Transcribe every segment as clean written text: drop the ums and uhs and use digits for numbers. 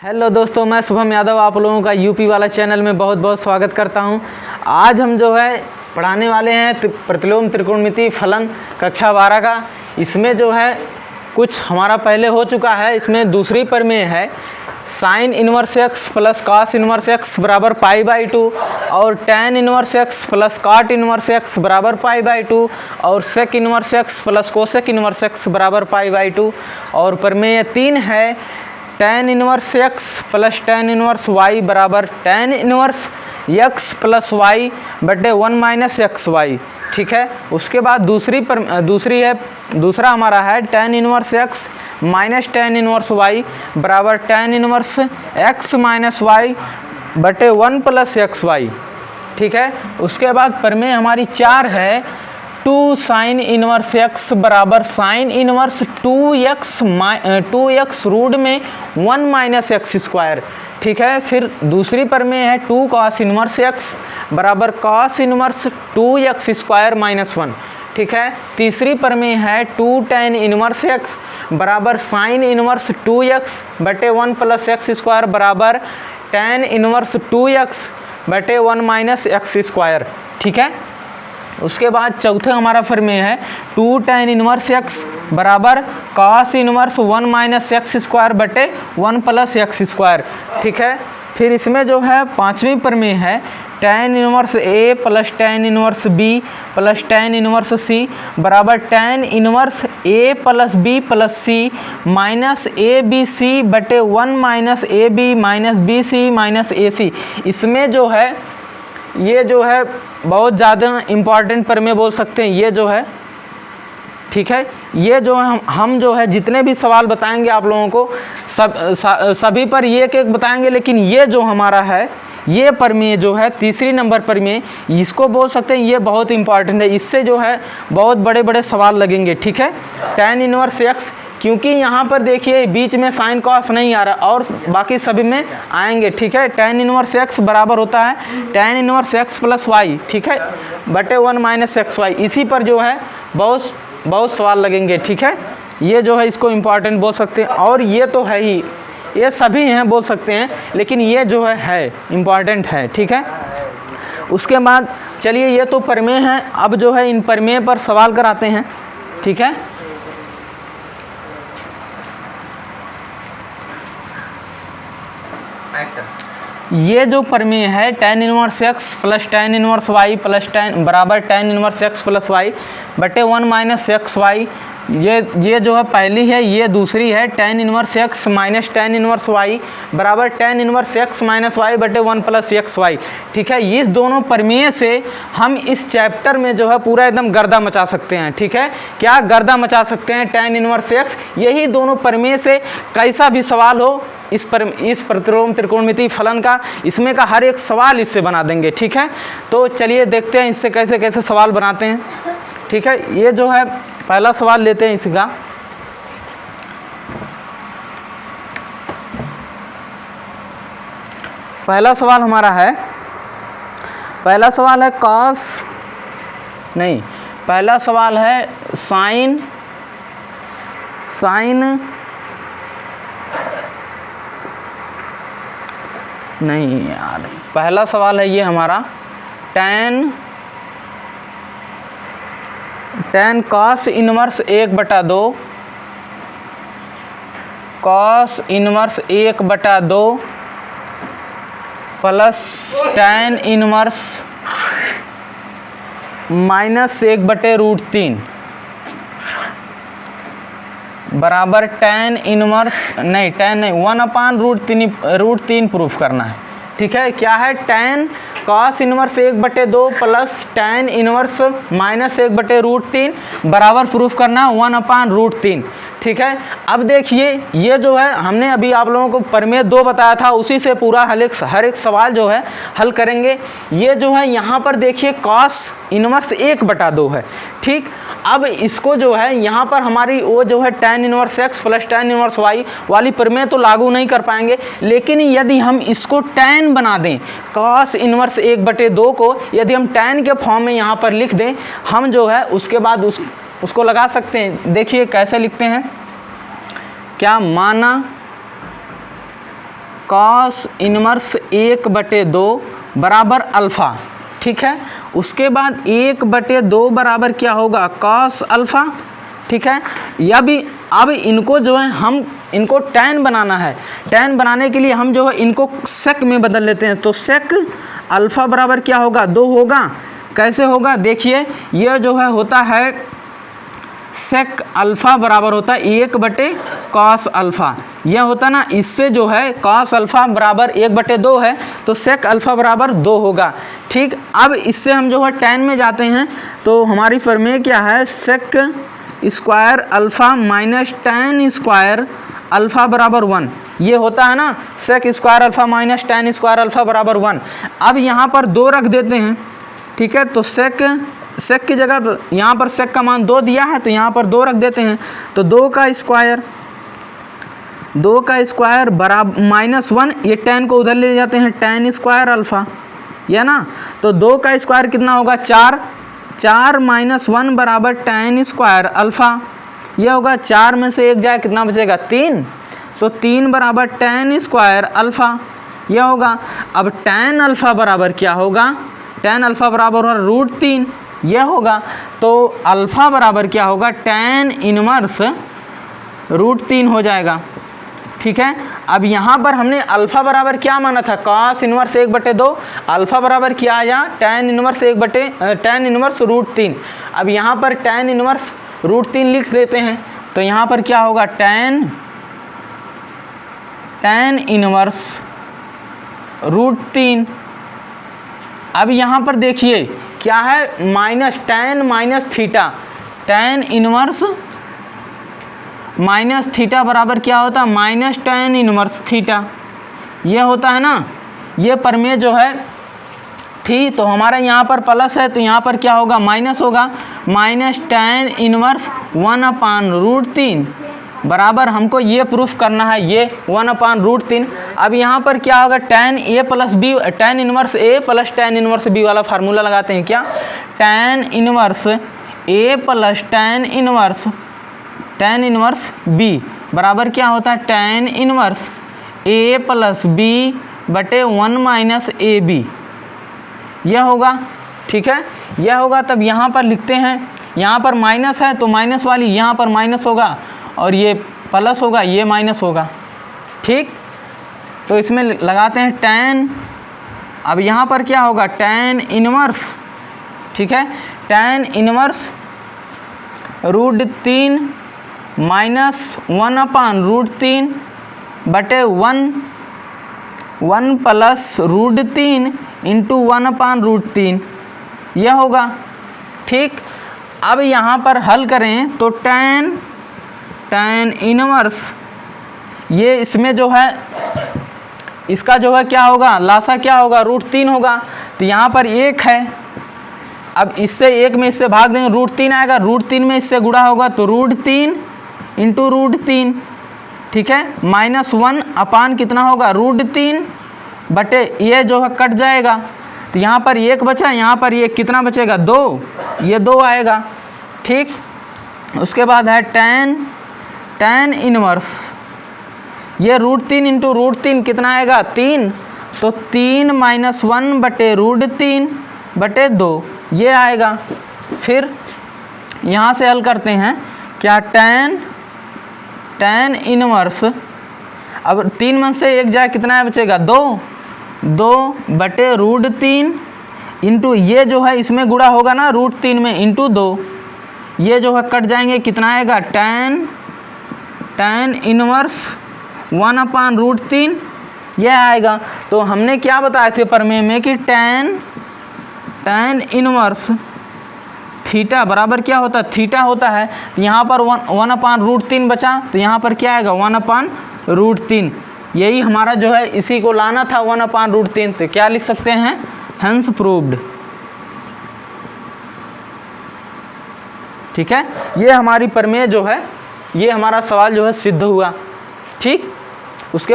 Hello दोस्तों, मैं शुभम यादव आप लोगों का यूपी वाला चैनल में बहुत बहुत स्वागत करता हूं। आज हम जो है पढ़ाने वाले हैं प्रतिलोम त्रिकोणमिति फलन कक्षा 12 का। इसमें जो है कुछ हमारा पहले हो चुका है। इसमें दूसरी प्रमेय है sine inverse x plus cos inverse x बराबर π/2 और tan inverse x plus cot inverse x बराबर π/2 और sec inverse x plus cosec inverse x बराबर π/2। और प्रमेय 3 है tan inverse x plus tan inverse y बराबर tan inverse x plus y बटे 1 माइनस एक्स वाई। ठीक है। उसके बाद दूसरा हमारा है tan inverse x minus tan inverse y बराबर tan inverse x minus y बटे 1 प्लस एक्स वाई। ठीक है। उसके बाद प्रमेय हमारी 4 है 2 साइन इनवर्स एक्स बराबर साइन इनवर्स 2x रूट में 1 माइनस एक्स स्क्वायर। ठीक है। फिर दूसरी प्रमेय है 2 कॉस इनवर्स एक्स बराबर cos inverse 2x square minus 1। ठीक है। तीसरी प्रमेय है 2 tan इनवर्स एक्स बराबर साइन इनवर्स 2x बटे 1 प्लस एक्स स्क्वायर बराबर tan इनवर्स 2x बटे 1 माइनस एक्स स्क्वायर। ठीक है। उसके बाद चौथा हमारा प्रमेय है 2 tan इनवर्स एक्स बराबर cos inverse 1 minus x square बटे 1 प्लस एक्स स्क्वायर। ठीक है। फिर इसमें जो है पांचवी प्रमेय है tan इनवर्स ए plus tan inverse b plus tan inverse c बराबर tan inverse A plus b plus c minus a b c बटे 1 minus a b minus b c minus a c. इसमें जो है ये जो है बहुत ज़्यादा इम्पॉर्टेंट प्रमेय बोल सकते हैं। ये जो है ठीक है, ये जो है हम जो है जितने भी सवाल बताएंगे आप लोगों को सभी पर ये एक बताएंगे, लेकिन ये जो हमारा है ये प्रमेय जो है तीसरी नंबर प्रमेय, इसको बोल सकते हैं ये बहुत इंपॉर्टेंट है। इससे जो है बहुत बड़े बड़े सवाल लगेंगे। ठीक है। tan इनवर्स एक्स, क्योंकि यहाँ पर देखिए बीच में साइन कॉस नहीं आ रहा और बाकी सभी में आएंगे। ठीक है। tan इनवर्स एक्स बराबर होता है tan inverse x plus y. ठीक है, बटे 1 माइनस एक्स वाई। इसी पर जो है बहुत सवाल लगेंगे। ठीक है। ये जो है इसको इम्पॉर्टेंट बोल सकते हैं। और ये तो है ही, ये सभी हैं बोल सकते हैं, लेकिन ये जो है इम्पॉर्टेंट है। ठीक है। उसके बाद चलिए ये तो प्रमेय हैं, अब जो है इन प्रमेय पर सवाल कराते हैं। ठीक है। ये जो प्रमेय है tan inverse x plus tan inverse y plus बराबर tan inverse x plus y बटे 1 माइनस एक्स वाई, ये जो है पहली है। ये दूसरी है tan inverse x minus tan inverse y बराबर tan inverse x minus y बटे 1 प्लस एक्स वाई। ठीक है। इस दोनों प्रमेय से हम इस चैप्टर में जो है पूरा एकदम गर्दा मचा सकते हैं। ठीक है। क्या गर्दा मचा सकते हैं tan इनवर्स एक्स, यही दोनों प्रमेय से कैसा भी सवाल हो इस प्रतिलोम त्रिकोणमिति फलन का, इसमें का हर एक सवाल इससे बना देंगे। ठीक है। तो चलिए देखते हैं इससे कैसे कैसे सवाल बनाते हैं। ठीक है। ये जो है पहला सवाल लेते हैं इसका। पहला सवाल हमारा है, पहला सवाल है पहला सवाल है साइन नहीं यार, पहला सवाल है ये हमारा tan cos inverse 1/2 cos inverse 1/2 plus tan inverse minus 1/√3 बराबर tan इनवर्स 1/√3 प्रूफ करना है। ठीक है। क्या है tan cos inverse 1/2 plus tan inverse minus 1/√3 बराबर प्रूफ करना 1/√3। ठीक है। अब देखिए ये जो है हमने अभी आप लोगों को प्रमेय 2 बताया था, उसी से पूरा हर एक सवाल जो है हल करेंगे। ये जो है यहाँ पर देखिए कॉस इनवर्स 1/2 है। ठीक। अब इसको जो है यहाँ पर हमारी वो जो है tan inverse x plus tan inverse y वाली प्रमेय तो लागू नहीं कर पाएंगे, लेकिन यदि हम इसको tan बना दें, cos इनवर्स 1/2 को यदि हम tan के फॉर्म में यहाँ पर लिख दें, हम जो है उसके बाद उसको लगा सकते हैं। देखिए कैसे लिखते हैं, क्या माना कॉस इनवर्स 1/2 बराबर अल्फ़ा। ठीक है, उसके बाद 1/2 बराबर क्या होगा, कॉस अल्फ़ा। ठीक है, या भी अब इनको जो है हम इनको tan बनाना है। tan बनाने के लिए हम जो है इनको सेक में बदल लेते हैं। तो सेक अल्फ़ा बराबर क्या होगा, 2 होगा। कैसे होगा, देखिए यह जो है होता है सेक अल्फ़ा बराबर होता है 1/cos अल्फ़ा। यह होता ना, इससे जो है cos अल्फ़ा बराबर 1/2 है, तो सेक अल्फ़ा बराबर 2 होगा। ठीक, अब इससे हम जो है tan में जाते हैं, तो हमारी प्रमेय क्या है, sec square alpha minus tan square alpha बराबर 1। ये होता है ना, sec square alpha minus tan square alpha बराबर 1। अब यहाँ पर 2 रख देते हैं। ठीक है, तो सेक की जगह यहाँ पर सेक का मान 2 दिया है, तो यहाँ पर 2 रख देते हैं। तो 2 का स्क्वायर बराबर -1, ये tan को उधर ले जाते हैं, tan स्क्वायर अल्फ़ा, या ना। तो 2 का स्क्वायर कितना होगा, 4 -1 बराबर tan स्क्वायर अल्फ़ा। यह होगा, 4 में से 1 जाए कितना बचेगा, 3। तो 3 बराबर tan स्क्वायर अल्फ़ा, यह होगा। अब tan अल्फ़ा बराबर क्या होगा, tan अल्फ़ा बराबर होगा √3, यह होगा। तो अल्फ़ा बराबर क्या होगा, tan इनवर्स √3 हो जाएगा। ठीक है, अब यहाँ पर हमने अल्फ़ा बराबर क्या माना था, cos इनवर्स 1/2, अल्फ़ा बराबर क्या आया, tan इनवर्स √3। अब यहाँ पर tan इनवर्स √3 लिख देते हैं। तो यहाँ पर क्या होगा, tan इनवर्स √3। अब यहाँ पर देखिए क्या है, tan minus theta, tan inverse minus theta बराबर क्या होता है, tan इनवर्स थीटा। यह होता है ना, ये प्रमेय जो है थी, तो हमारा यहाँ पर प्लस है, तो यहाँ पर क्या होगा, माइनस होगा। tan इनवर्स 1/√3 बराबर हमको ये प्रूफ करना है, ये 1/√3। अब यहाँ पर क्या होगा, tan A plus B, tan inverse A plus tan inverse B वाला फार्मूला लगाते हैं क्या, tan inverse A plus tan inverse B बराबर क्या होता है, tan inverse A plus B बटे 1 माइनस AB, यह होगा। ठीक है, यह होगा। तब यहाँ पर लिखते हैं, यहाँ पर माइनस है तो माइनस वाली यहाँ पर माइनस होगा, और ये प्लस होगा, ये माइनस होगा। ठीक, तो इसमें लगाते हैं tan। अब यहाँ पर क्या होगा, tan इनवर्स, ठीक है, tan इनवर्स √3 माइनस 1/√3 बटे 1 प्लस √3 इंटू 1/√3, यह होगा। ठीक, अब यहाँ पर हल करें तो tan इनवर्स, ये इसमें जो है इसका जो है क्या होगा, लासा क्या होगा, √3 होगा। तो यहाँ पर 1 है, अब इससे 1 में इससे भाग देंगे, √3 आएगा, √3 में इससे गुणा होगा, तो √3 इंटू √3। ठीक है, -1 अपान कितना होगा, √3 बटे ये जो है कट जाएगा, तो यहाँ पर 1 बचा, यहाँ पर ये कितना बचेगा, 2, ये 2 आएगा। ठीक, उसके बाद है tan इनवर्स, ये √3 इंटू √3 कितना आएगा, 3। तो 3 -1 बटे √3 बटे 2, ये आएगा। फिर यहाँ से हल करते हैं क्या, tan इनवर्स, अब 3 में से 1 जाए कितना बचेगा, 2 बटे √3 इंटू ये जो है इसमें गुणा होगा ना √3 में, इंटू 2, ये जो है कट जाएंगे, कितना आएगा, tan इनवर्स 1/√3, यह आएगा। तो हमने क्या बताया थे प्रमेय में कि tan इनवर्स थीटा बराबर क्या होता है, थीटा होता है। तो यहाँ पर 1/√3 बचा, तो यहाँ पर क्या आएगा, 1/√3। यही हमारा जो है, इसी को लाना था 1/√3। तो क्या लिख सकते हैं, हेंस प्रूव्ड। ठीक है, ये हमारी प्रमेय जो है, ये हमारा सवाल जो है सिद्ध हुआ। ठीक, उसके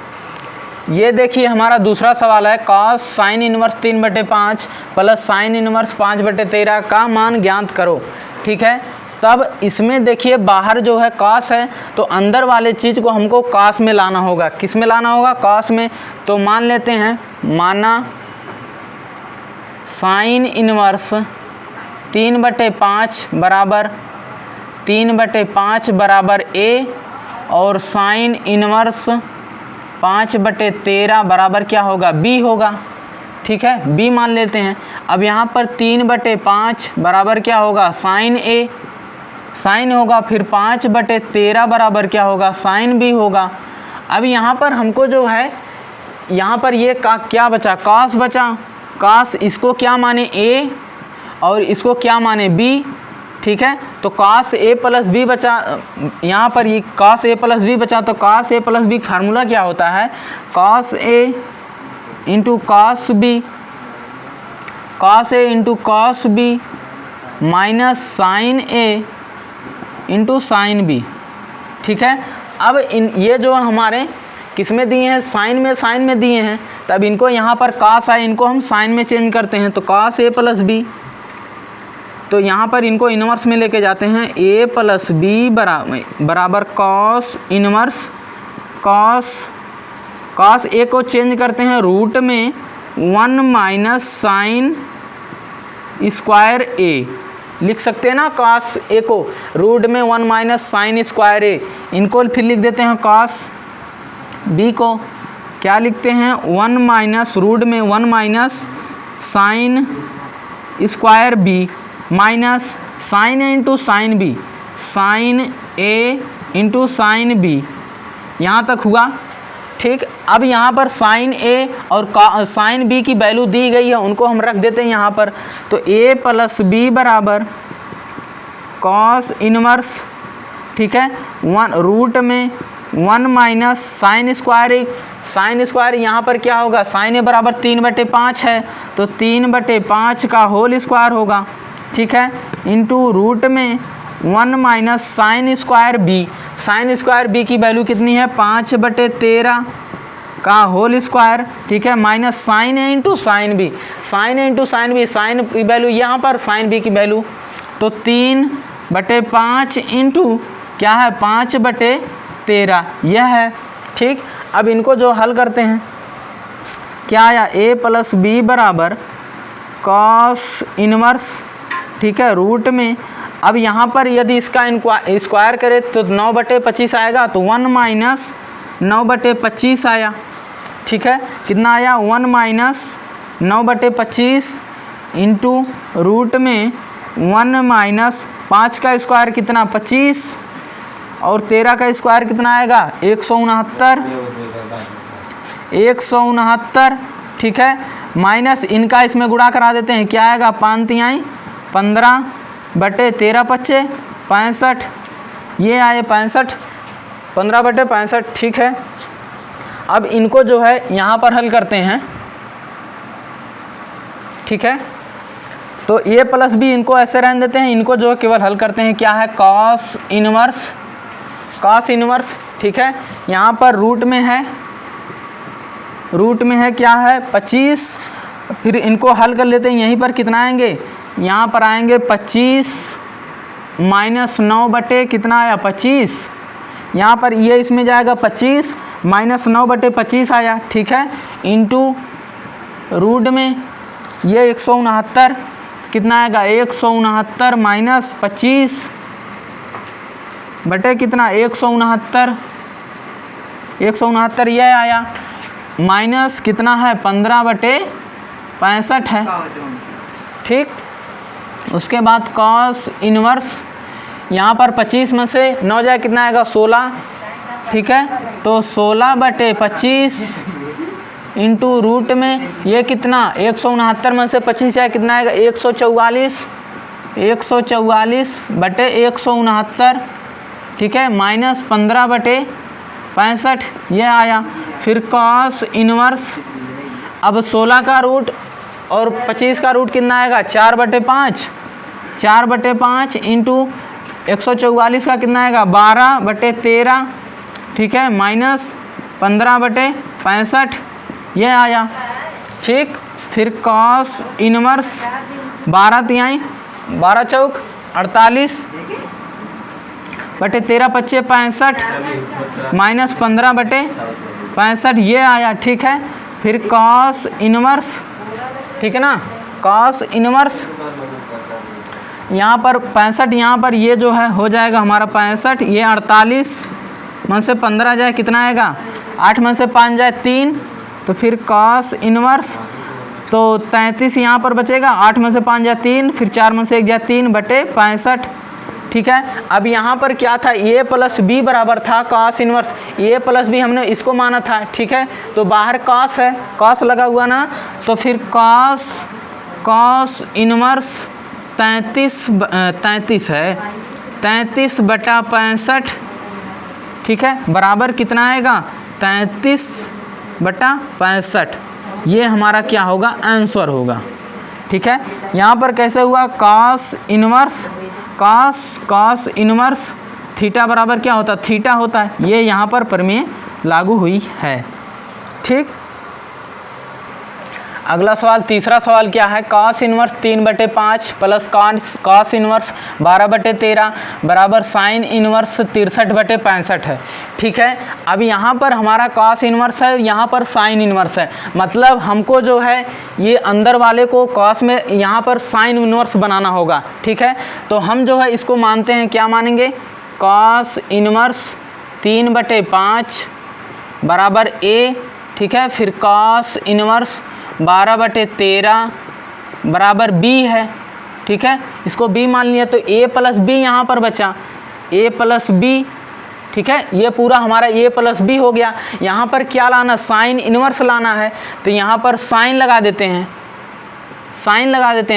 ये देखिए हमारा दूसरा सवाल है, cos sin inverse 3/5 plus sin inverse 5/13 का मान ज्ञात करो। ठीक है, तब इसमें देखिए बाहर जो है कॉस है, तो अंदर वाले चीज़ को हमको कॉस में लाना होगा। किस में लाना होगा? कॉस में। तो मान लेते हैं, माना साइन इनवर्स 3/5 बराबर 3/5 बराबर a और साइन इनवर्स 5/13 बराबर क्या होगा? b होगा। ठीक है, b मान लेते हैं। अब यहाँ पर 3/5 बराबर क्या होगा? साइन a, साइन होगा। फिर 5/13 बराबर क्या होगा? साइन b होगा। अब यहाँ पर हमको जो है, यहाँ पर ये का क्या बचा? कॉस बचा। कॉस इसको क्या माने? a और इसको क्या माने? b। ठीक है, तो कॉस a प्लस b बचा। यहाँ पर ये कॉस a प्लस b बचा, तो cos a plus b formula क्या होता है? Cos a into cos b, cos a into cos b minus sine a into sine b। ठीक है, अब ये जो हमारे किस में दिए हैं? साइन में दिए हैं। तब इनको यहाँ पर कॉस आए, इनको हम साइन में चेंज करते हैं, तो कॉस a प्लस b। तो यहाँ पर इनको इनवर्स में लेके जाते हैं, a प्लस b बराबर कॉस इनवर्स कॉस a को चेंज करते हैं रूट में 1 माइनस साइन स्क्वायर a लिख सकते हैं ना। कॉस a को रूट में 1 माइनस साइन स्क्वायर a, इनको फिर लिख देते हैं कॉस b को क्या लिखते हैं? 1 माइनस रूट में 1 minus sine square b minus sine a into sine b, sine a into sine b। यहाँ तक हुआ। ठीक, अब यहाँ पर साइन a और साइन b की वैल्यू दी गई है, उनको हम रख देते हैं यहाँ पर। तो a प्लस b बराबर कॉस इनवर्स, ठीक है, 1 रूट में 1 माइनस साइन स्क्वायर यहाँ पर क्या होगा? साइन a बराबर 3/5 है, तो 3/5 का होल स्क्वायर होगा। ठीक है, इंटू रूट में 1 माइनस साइन स्क्वायर b की वैल्यू कितनी है? 5/13 का होल स्क्वायर। ठीक है, minus sine a into sine b, sine की वैल्यू यहाँ पर, साइन b की वैल्यू, तो 3/5 इंटू क्या है? 5/13 यह है। ठीक, अब इनको जो हल करते हैं, क्या आया? a प्लस b बराबर कॉस इनवर्स, ठीक है, रूट में, अब यहाँ पर यदि इसका स्क्वायर करें तो 9/25 आएगा, तो 1 माइनस 9/25 आया। ठीक है, कितना आया? 1 माइनस 9/25 इंटू रूट में 1 माइनस 5 का स्क्वायर कितना? 25 और 13 का स्क्वायर कितना आएगा? 169। ठीक है, माइनस इनका इसमें गुणा करा देते हैं, क्या आएगा? 5 तिहाई 15/13 × 65, ये आए 65, 15/65। ठीक है, अब इनको जो है यहाँ पर हल करते हैं। ठीक है, तो a प्लस b इनको ऐसे रहने देते हैं, इनको जो है केवल हल करते हैं। क्या है? Cos inverse. ठीक है, यहाँ पर रूट में है क्या है? 25। फिर इनको हल कर लेते हैं, यहीं पर कितना आएंगे? यहाँ पर आएंगे 25 माइनस 9 कितना आया? 25। यहाँ पर ये इसमें जाएगा 25 माइनस 9/25 आया। ठीक है, इंटू रूट में ये 169 कितना आएगा? 169 माइनस 25 बटे कितना? 169 ये आया, माइनस कितना है? 15/65 है। ठीक, उसके बाद कॉस इनवर्स, यहाँ पर 25 में से 9 जाए कितना आएगा? 16। ठीक है, तो 16/25 इंटू रूट में ये कितना? 169 में से 25 जाए कितना आएगा? 144 144/169। ठीक है, माइनस 15/65 ये आया। फिर कॉस इनवर्स, अब 16 का रूट और 25 का रूट कितना आएगा? 4/5 इंटू 144 का कितना आएगा? 12/13। ठीक है, माइनस 15/65 ये आया। ठीक, फिर कॉस इनवर्स 12 तिहाई 12 चौक 48 बटे 13 पच्चे 65 माइनस 15 बटे 65 ये आया, ठीक है। फिर कॉस इनवर्स, ठीक है ना, कॉस इनवर्स यहाँ पर 65, यहाँ पर ये जो है हो जाएगा हमारा 65, ये 48 मन से 15 जाए कितना आएगा, 8 मन से 5 जाए 3, तो फिर कॉस इनवर्स तो 33 यहाँ पर बचेगा, 8 में से 5 जाए 3, फिर 4 में से 1 जाए 3 बटे 65, ठीक है। अब यहाँ पर क्या था, ए प्लस बी बराबर था कॉस इनवर्स, ए प्लस बी हमने इसको माना था, ठीक है। तो बाहर कॉस है, कॉस लगा हुआ ना, तो फिर कॉस इनवर्स 33 है, 33 बटा 65, ठीक है, बराबर कितना आएगा 33 बटा 65, ये हमारा क्या होगा आंसर होगा, ठीक है। यहाँ पर कैसे हुआ, कॉस इनवर्स थीटा बराबर क्या होता है, थीटा होता है, ये यहाँ पर प्रमेय लागू हुई है, ठीक। अगला सवाल, तीसरा सवाल क्या है, cos inverse 3/5 plus cos inverse 12/13 बराबर साइन इनवर्स 63/65 है, ठीक है। अब यहाँ पर हमारा कॉस इनवर्स है, यहाँ पर साइन इनवर्स है, मतलब हमको जो है ये अंदर वाले को कॉस में यहाँ पर साइन इनवर्स बनाना होगा, ठीक है। तो हम जो है इसको मानते हैं, क्या मानेंगे, कॉस इनवर्स 3/5 बराबर ए, ठीक है। फिर कॉस इनवर्स 12/13 बराबर बी है, ठीक है, इसको बी मान लिया, तो ए प्लस बी यहाँ पर बचा, ए प्लस बी, ठीक है, ये पूरा हमारा ए प्लस बी हो गया। यहाँ पर क्या लाना, साइन इनवर्स लाना है, तो यहाँ पर साइन लगा देते हैं,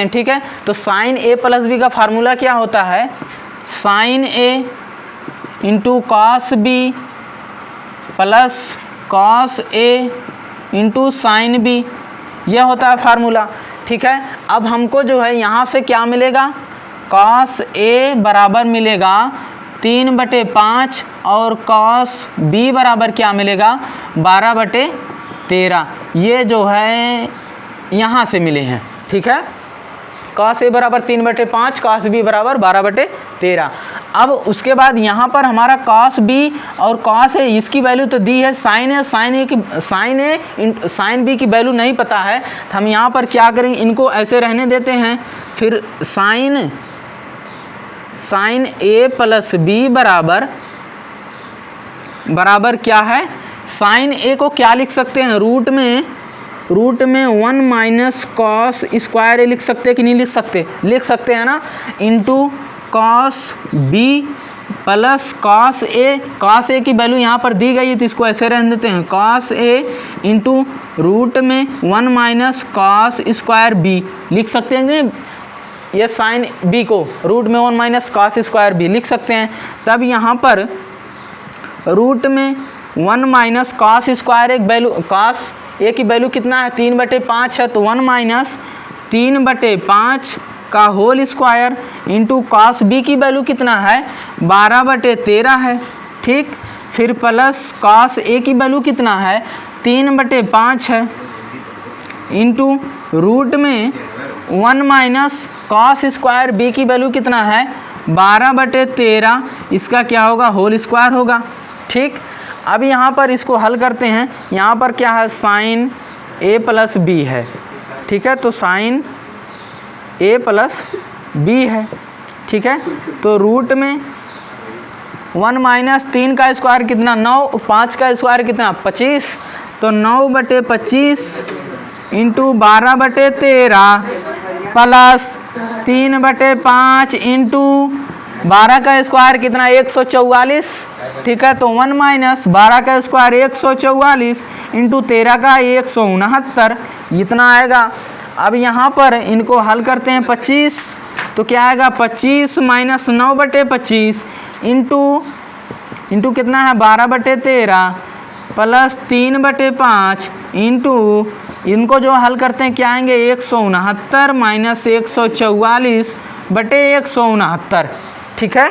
ठीक है। तो साइन ए प्लस बी का फार्मूला क्या होता है, sine a into cos b plus cos a into sine b, यह होता है फार्मूला, ठीक है। अब हमको जो है यहाँ से क्या मिलेगा, कॉस ए बराबर मिलेगा 3/5 और कॉस बी बराबर क्या मिलेगा 12/13, ये जो है यहाँ से मिले हैं, ठीक है। कॉस ए बराबर 3/5, कॉस बी बराबर 12/13। अब उसके बाद यहाँ पर हमारा कॉस बी और कॉस ए इसकी वैल्यू तो दी है, साइन बी की वैल्यू नहीं पता है, तो हम यहाँ पर क्या करेंगे, इनको ऐसे रहने देते हैं। फिर साइन ए प्लस बी बराबर क्या है, साइन ए को क्या लिख सकते हैं, रूट में 1 माइनस कॉस स्क्वायर ए लिख सकते हैं कि नहीं लिख सकते हैं ना, into cos b plus cos a की वैल्यू यहाँ पर दी गई है, तो इसको ऐसे रहने देते हैं, कॉस ए इंटू रूट में 1 माइनस कॉस स्क्वायर बी लिख सकते हैं, ये साइन बी को रूट में 1 माइनस कॉस स्क्वायर बी लिख सकते हैं। तब यहाँ पर रूट में 1 माइनस कॉस स्क्वायर एक वैल्यू, कॉस ए की वैल्यू कितना है 3/5 है, तो 1 माइनस 3/5 का whole square into cos B की वैल्यू कितना है 12/13 है, ठीक। फिर प्लस कॉस ए की वैल्यू कितना है 3/5 है, इंटू रूट में 1 माइनस कॉस स्क्वायर बी की वैल्यू कितना है 12/13, इसका क्या होगा होल स्क्वायर होगा, ठीक। अब यहाँ पर इसको हल करते हैं, यहाँ पर क्या है साइन ए प्लस बी है, ठीक है, तो साइन ए प्लस बी है, ठीक है। तो रूट में 1 माइनस 3 का स्क्वायर कितना 9, 5 का स्क्वायर कितना 25, तो 9/25 इंटू 12/13 प्लस 3/5 इंटू 12 का स्क्वायर कितना 144, ठीक है। तो 1 माइनस 12 का स्क्वायर 144 इंटू 13 का 169, इतना आएगा। अब यहाँ पर इनको हल करते हैं 25, तो क्या आएगा 25 माइनस 9/25 इंटू कितना है 12/13 प्लस 3/5 इंटू इनको जो हल करते हैं क्या आएंगे 169 माइनस 144/169, ठीक है,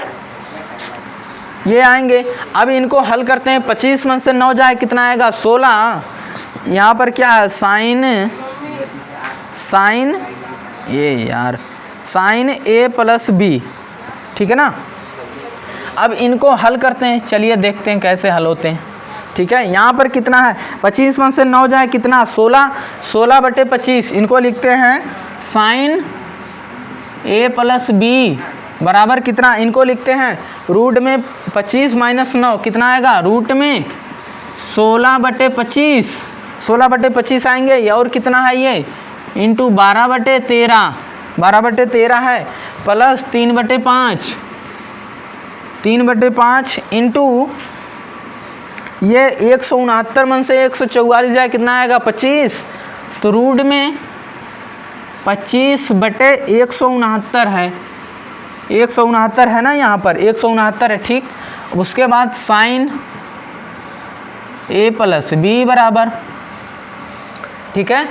ये आएंगे। अब इनको हल करते हैं 25 में से 9 जाए कितना आएगा 16, यहाँ पर क्या है साइन ए प्लस बी, ठीक है ना। अब इनको हल करते हैं, चलिए देखते हैं कैसे हल होते हैं। ठीक है, यहाँ पर कितना है 25 में से 9 जाए कितना 16, 16/25 इनको लिखते हैं साइन a प्लस बी बराबर कितना, इनको लिखते हैं रूट में 25 माइनस 9 कितना आएगा, रूट में 16/25, 16/25 आएंगे। और कितना है ये इंटू 12/13, 12/13 है प्लस 3/5, 3/5 इंटू ये 169 में से 144 जाए कितना आएगा 25, तो रूट में 25/169 है, 169 है ना, यहाँ पर 169 है। ठीक, उसके बाद साइन a प्लस बी बराबर, ठीक है,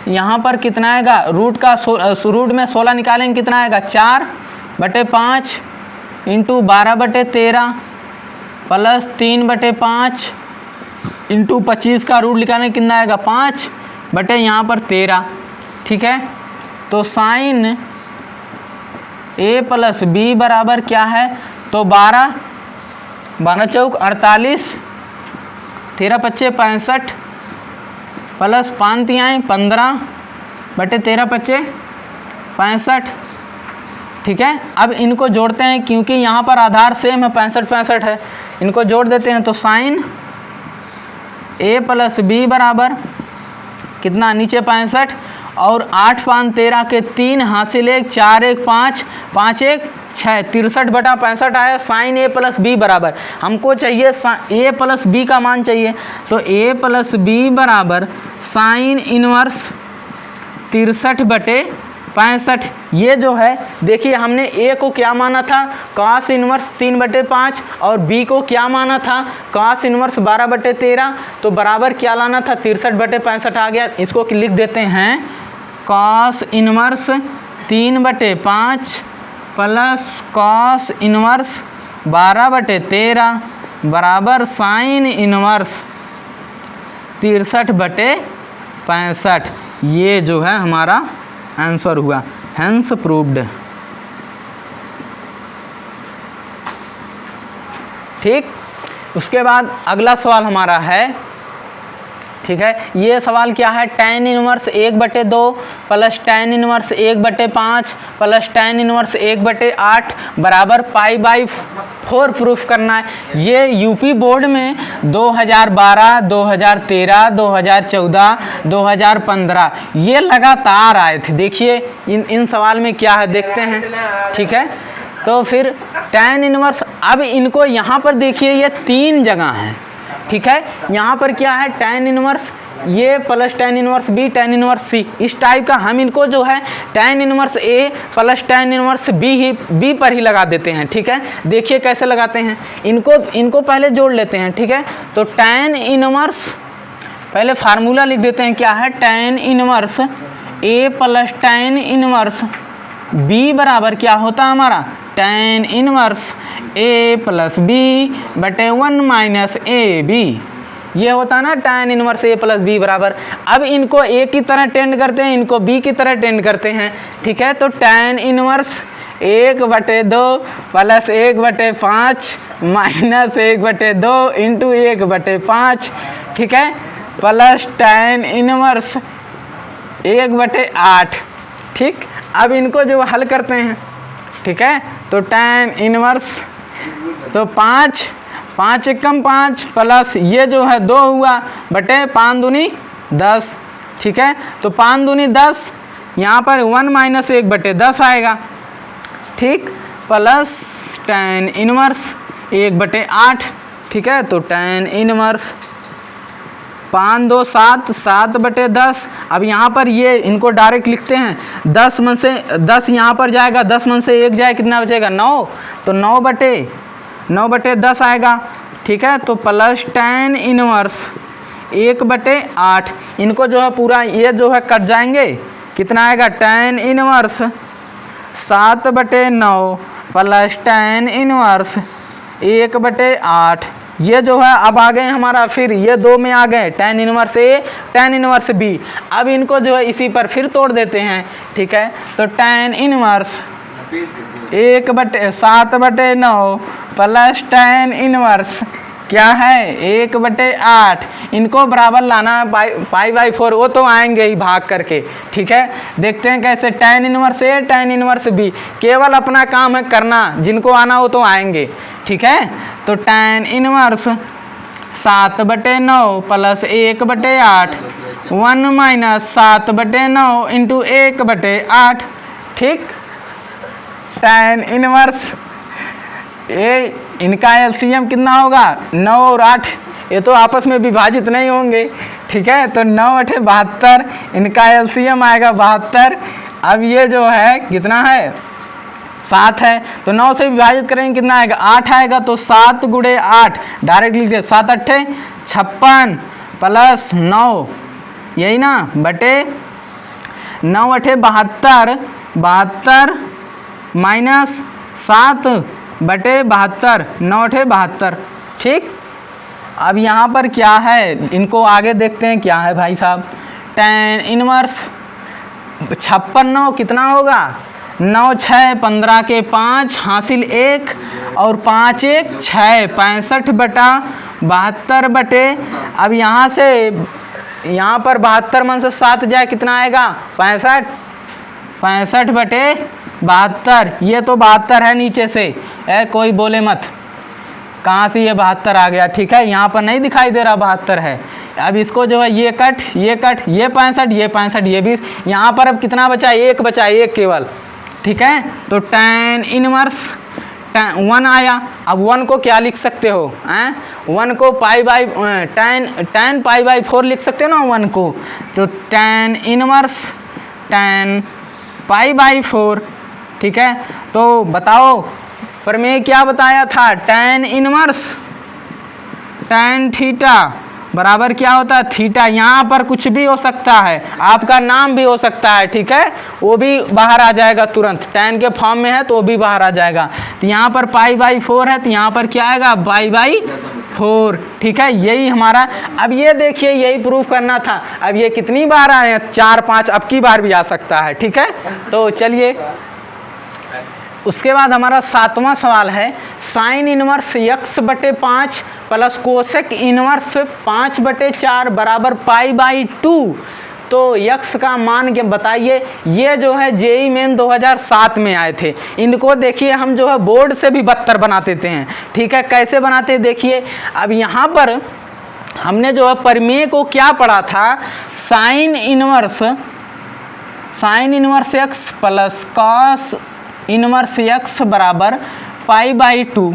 यहाँ पर कितना आएगा रूट का रूट में 16 निकालेंगे कितना आएगा 4/5 इंटू 12/13 प्लस 3/5 इंटू 25 का रूट निकालेंगे कितना आएगा 5 यहाँ पर 13। ठीक है, तो साइन a प्लस बी बराबर क्या है, तो 12 चौक 48, 13×5 65 प्लस 5 तिहाई 15/13×5 65। ठीक है, अब इनको जोड़ते हैं क्योंकि यहाँ पर आधार सेम है 65 है, इनको जोड़ देते हैं। तो साइन a प्लस बी बराबर कितना नीचे 65 और 8×5 13 के 3 हासिल 1 4 1 5 5 1 6 63/65 आया। साइन a प्लस बी बराबर हमको चाहिए a प्लस बी का मान चाहिए, तो a प्लस बी बराबर साइन इनवर्स 63/65। ये जो है देखिए हमने a को क्या माना था कॉस इनवर्स 3/5 और b को क्या माना था कॉस इनवर्स 12/13, तो बराबर क्या लाना था 63/65 आ गया। इसको लिख देते हैं cos inverse 3/5 plus cos inverse 12/13 बराबर साइन इनवर्स 63/65। ये जो है हमारा आंसर हुआ, हेंस प्रूव्ड। ठीक, उसके बाद अगला सवाल हमारा है, ठीक है, ये सवाल क्या है tan inverse 1/2 plus tan inverse 1/5 plus tan inverse 1/8 बराबर π/4 प्रूफ करना है। ये यूपी बोर्ड में 2012, 2013, 2014, 2015 ये लगातार आए थे। देखिए इन सवाल में क्या है देखते हैं। ठीक है, तो फिर tan इनवर्स, अब इनको यहाँ पर देखिए ये 3 जगह हैं। ठीक है, यहाँ पर क्या है tan इनवर्स ये plus tan inverse b tan inverse c, इस टाइप का हम इनको जो है tan इनवर्स ए प्लस tan इनवर्स बी पर ही लगा देते हैं। ठीक है, देखिए कैसे लगाते हैं, इनको पहले जोड़ लेते हैं। ठीक है, तो tan इनवर्स पहले फार्मूला लिख देते हैं, क्या है tan इनवर्स ए प्लस tan इनवर्स बी बराबर क्या होता है हमारा tan inverse a plus B बटे 1 माइनस ए बी, ये होता है ना tan inverse a plus B बराबर। अब इनको a की तरह टेंड करते हैं, इनको b की तरह टेंड करते हैं। ठीक है, तो tan inverse 1/2 plus 1/5 minus 1/2 into 1/5। ठीक है, प्लस tan इनवर्स 1/8। ठीक, अब इनको जो हल करते हैं, ठीक है, तो tan इनवर्स तो 5 एकम 5 प्लस ये जो है 2 हुआ बटे 5 दूनी 10। ठीक है, तो 5 दूनी 10, यहाँ पर 1 माइनस 1/10 आएगा। ठीक, प्लस tan इनवर्स 1/8। ठीक है, तो tan इनवर्स 5 2 7 7/10। अब यहाँ पर ये इनको डायरेक्ट लिखते हैं, 10 में से 10 यहाँ पर जाएगा, 10 में से 1 जाए कितना बचेगा 9, तो 9/10 आएगा। ठीक है, तो प्लस tan इनवर्स 1/8, इनको जो है पूरा ये जो है कट जाएंगे, कितना आएगा tan inverse 7/9 plus tan inverse 1/8। ये जो है अब आ गए हमारा, फिर ये 2 में आ गए tan इनवर्स ए tan इनवर्स बी। अब इनको जो है इसी पर फिर तोड़ देते हैं। ठीक है, तो tan inverse 7/9 plus tan inverse क्या है 1/8। इनको बराबर लाना है पाई/4, वो तो आएंगे ही भाग करके। ठीक है, देखते हैं कैसे। tan inverse A tan inverse B, केवल अपना काम है करना, जिनको आना वो तो आएंगे। ठीक है, तो tan inverse 7/9 plus 1/8, 1 minus 7/9 into 1/8। ठीक, tan इनवर्स ये इनका एलसीएम कितना होगा 9 और 8, ये तो आपस में विभाजित नहीं होंगे। ठीक है, तो 9×8 72, इनका एलसीएम आएगा 72। अब ये जो है कितना है 7 है, तो 9 से विभाजित करेंगे कितना आएगा 8 आएगा। तो 7 × 8 डायरेक्ट लिख दे, 7×8 56 प्लस 9, यही ना, बटे 9×8 72, 72 माइनस 7/72, 9×8 72। ठीक, अब यहाँ पर क्या है, इनको आगे देखते हैं क्या है भाई साहब। tan इनवर्स 56 9 कितना होगा 9 6 15 के 5 हासिल 1 और 5 1 6 65/72 बटे, अब यहाँ से यहाँ पर 72 में से 7 जाए कितना आएगा 65, 65/72। ये तो 72 है नीचे से, कोई बोले मत कहाँ से ये 72 आ गया। ठीक है, यहाँ पर नहीं दिखाई दे रहा 72 है। अब इसको जो है ये कट ये 65 ये 65 ये 20, यहाँ पर अब कितना बचा 1 बचा, 1 केवल। ठीक है, तो tan इनवर्स 1 आया। अब 1 को क्या लिख सकते हो 1 को tan π/4 लिख सकते हो ना 1 को, तो tan इनवर्स tan π/4। ठीक है, तो बताओ प्रमेय क्या बताया था, tan इनवर्स tan थीटा बराबर क्या होता है थीटा। यहाँ पर कुछ भी हो सकता है, आपका नाम भी हो सकता है। ठीक है, वो भी बाहर आ जाएगा तुरंत, tan के फॉर्म में है तो वो भी बाहर आ जाएगा। तो यहाँ पर π/4 है, तो यहाँ पर क्या आएगा π/4। ठीक है, यही हमारा। अब ये देखिए, यही प्रूफ करना था। अब ये कितनी बार आए हैं 4 5, अब की बार भी आ सकता है। ठीक है, तो चलिए उसके बाद हमारा 7वां सवाल है, sine inverse x/5 plus cosec inverse 5/4 बराबर π/2। तो x का मान के बताइए। ये जो है जेई मेन 2007 में आए थे। इनको देखिए हम जो है बोर्ड से भी बदतर बना देते हैं। ठीक है, कैसे बनाते हैं देखिए। अब यहाँ पर हमने जो है प्रमेय को क्या पढ़ा था, sine inverse x plus cos inverse x बराबर π/2।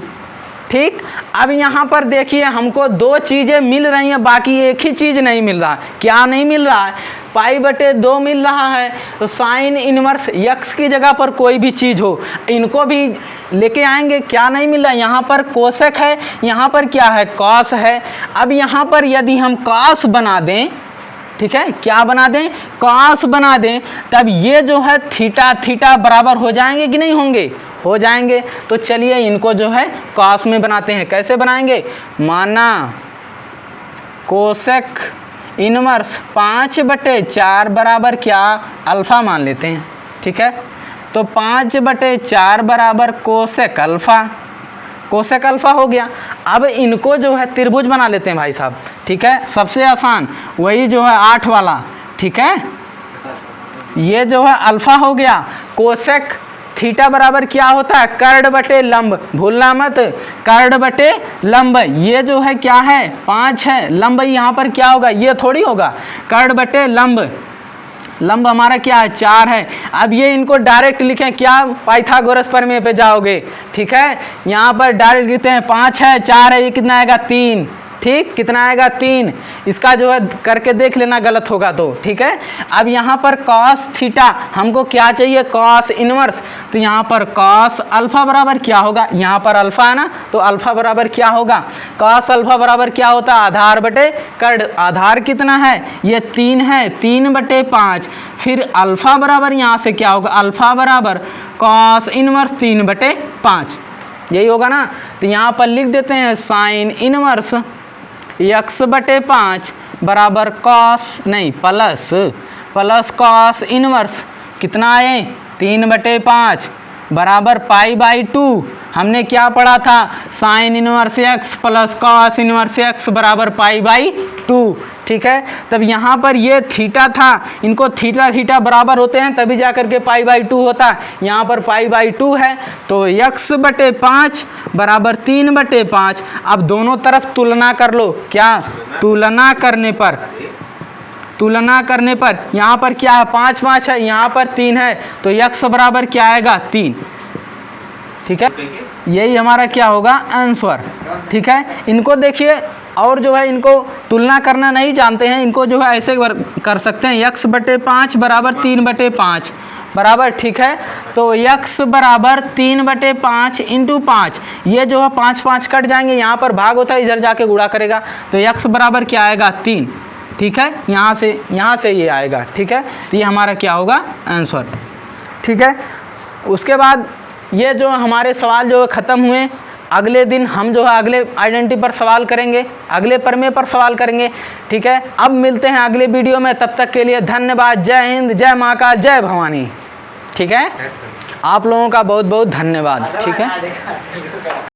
ठीक, अब यहाँ पर देखिए हमको 2 चीज़ें मिल रही हैं, बाकी एक ही चीज़ नहीं मिल रहा। क्या नहीं मिल रहा है, π/2 मिल रहा है। तो साइन इनवर्स x की जगह पर कोई भी चीज़ हो, इनको भी लेके आएंगे। क्या नहीं मिल रहा, यहाँ पर कोसेक है, यहाँ पर क्या है कॉस है। अब यहाँ पर यदि हम कॉस बना दें, ठीक है, क्या बना दें कॉस बना दें, तब ये जो है थीटा बराबर हो जाएंगे कि नहीं होंगे, हो जाएंगे। तो चलिए इनको जो है कॉस में बनाते हैं। कैसे बनाएंगे, माना कोसेक इनवर्स 5/4 बराबर क्या अल्फ़ा मान लेते हैं। ठीक है, तो 5/4 बराबर कोसेक अल्फ़ा हो गया। अब इनको जो है त्रिभुज बना लेते हैं भाई साहब। ठीक है, सबसे आसान वही जो है 8 वाला। ठीक है, ये जो है अल्फ़ा हो गया। कोसेक थीटा बराबर क्या होता है कर्ण बटे लंब, भूलना मत, कर्ण बटे लंब। ये जो है क्या है 5 है, लंब यहाँ पर क्या होगा, ये थोड़ी होगा, कर्ण बटे लंब हमारा क्या है 4 है। अब ये इनको डायरेक्ट लिखें, क्या पाइथागोरस प्रमेय पे जाओगे। ठीक है, यहाँ पर डायरेक्ट लिखते हैं 5 है 4 है, ये कितना आएगा 3। ठीक, कितना आएगा 3। इसका जो है करके देख लेना, गलत होगा तो। ठीक है, अब यहाँ पर कॉस थीटा हमको क्या चाहिए कॉस इनवर्स, तो यहाँ पर कॉस अल्फ़ा बराबर क्या होगा, यहाँ पर अल्फ़ा है ना, तो अल्फ़ा बराबर क्या होगा कॉस अल्फ़ा बराबर क्या होता है आधार बटे कर्ण। आधार कितना है, ये 3 है, 3/5। फिर अल्फ़ा बराबर यहाँ से क्या होगा, अल्फ़ा बराबर कॉस इनवर्स 3/5, यही होगा ना। तो यहाँ पर लिख देते हैं साइन इनवर्स x/5 बराबर प्लस कॉस इनवर्स कितना आए 3/5 बराबर पाई बाई 2। हमने क्या पढ़ा था, sign inverse x plus cos inverse x बराबर पाई बाई 2। ठीक है, तब यहाँ पर ये थीटा था, इनको थीटा थीटा बराबर होते हैं तभी जा करके पाई बाई 2 होता है। यहाँ पर पाई बाई 2 है तो x/5 बराबर 3/5। अब दोनों तरफ तुलना कर लो। क्या तुलना करने पर यहाँ पर क्या है, 5 5 है, यहाँ पर 3 है, तो x बराबर क्या आएगा 3। ठीक है, यही हमारा क्या होगा आंसर। ठीक है, इनको देखिए, और जो है इनको तुलना करना नहीं जानते हैं, इनको जो है ऐसे कर सकते हैं, x/5 बराबर 3/5 बराबर। ठीक है, तो x बराबर 3/5 इंटू 5, ये जो है 5 5 कट जाएंगे, यहाँ पर भाग होता है, इधर जाके गुणा करेगा, तो x बराबर क्या आएगा 3। ठीक है, यहाँ से ये आएगा। ठीक है, तो ये हमारा क्या होगा आंसर। ठीक है, उसके बाद ये जो हमारे सवाल जो ख़त्म हुए, अगले दिन हम जो है अगले आइडेंटिटी पर सवाल करेंगे, अगले प्रमेय पर सवाल करेंगे। ठीक है, अब मिलते हैं अगले वीडियो में, तब तक के लिए धन्यवाद। जय हिंद, जय माँ का, जय भवानी। ठीक है, आप लोगों का बहुत बहुत धन्यवाद। ठीक है।